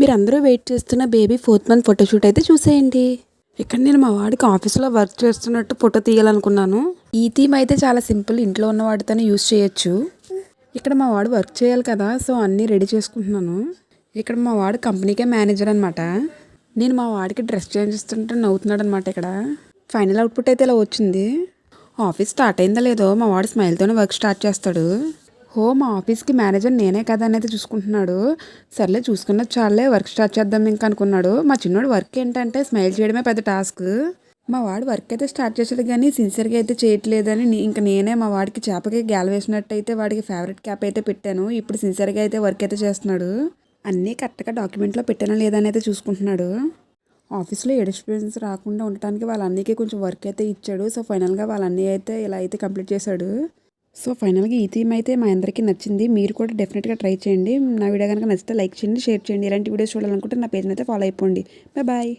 మీరందరూ వెయిట్ చేస్తున్న baby 4th month photoshoot అయితే చూసేయండి. ఇక్కడ నేను మా వాడికి ఆఫీస్లో వర్క్ చేస్తున్నట్టు ఫోటో తీయాలనుకున్నాను. ఈ థీమ్ అయితే చాలా సింపుల్, ఇంట్లో ఉన్న వాటితోనే యూస్ చేయొచ్చు. ఇక్కడ మా వాడు వర్క్ చేయాలి కదా, సో అన్నీ రెడీ చేసుకుంటున్నాను. ఇక్కడ మా వాడు కంపెనీకే మేనేజర్ అనమాట. నేను మా వాడికి డ్రెస్ చేంజ్ చేస్తుంటే నవ్వుతున్నాడు అనమాట. ఇక్కడ ఫైనల్ అవుట్పుట్ అయితే ఇలా వచ్చింది. ఆఫీస్ స్టార్ట్ అయిందో లేదో మా వాడు స్మైల్తోనే వర్క్ స్టార్ట్ చేస్తాడు. మా ఆఫీస్కి మేనేజర్ నేనే కదా అనేది చూసుకుంటున్నాడు. సర్లే చూసుకున్నది చాలే, వర్క్ స్టార్ట్ చేద్దాం ఇంకా అనుకున్నాడు. మా చిన్నోడు వర్క్ ఏంటంటే స్మైల్ చేయడమే పెద్ద టాస్క్. మా వాడు వర్క్ అయితే స్టార్ట్ చేసాడు కానీ సిన్సియర్గా అయితే చేయట్లేదని ఇంకా నేనే మా వాడికి చేపకి గ్యాల్ వేసినట్టు అయితే వాడికి ఫేవరెట్ క్యాప్ అయితే పెట్టాను. ఇప్పుడు సిన్సియర్గా అయితే వర్క్ అయితే చేస్తున్నాడు. అన్నీ కరెక్ట్గా డాక్యుమెంట్లో పెట్టానా లేదని అయితే చూసుకుంటున్నాడు. ఆఫీస్లో ఏ డిస్టర్బెన్స్ రాకుండా ఉండటానికి వాళ్ళ అన్నయ్యకి కొంచెం వర్క్ అయితే ఇచ్చాడు. సో ఫైనల్గా వాళ్ళ అన్నయ్య అయితే ఇలా అయితే కంప్లీట్ చేశాడు. సో ఫైనల్గా ఈ థీమ్ అయితే మా అందరికీ నచ్చింది. మీరు కూడా డెఫినెట్గా ట్రై చేయండి. నా వీడియో కనుక నచ్చితే లైక్ చేయండి, షేర్ చేయండి. ఇలాంటి వీడియోస్ చూడాలనుకుంటే నా పేజ్ని అయితే ఫాలో అయిపోండి. బాయ్.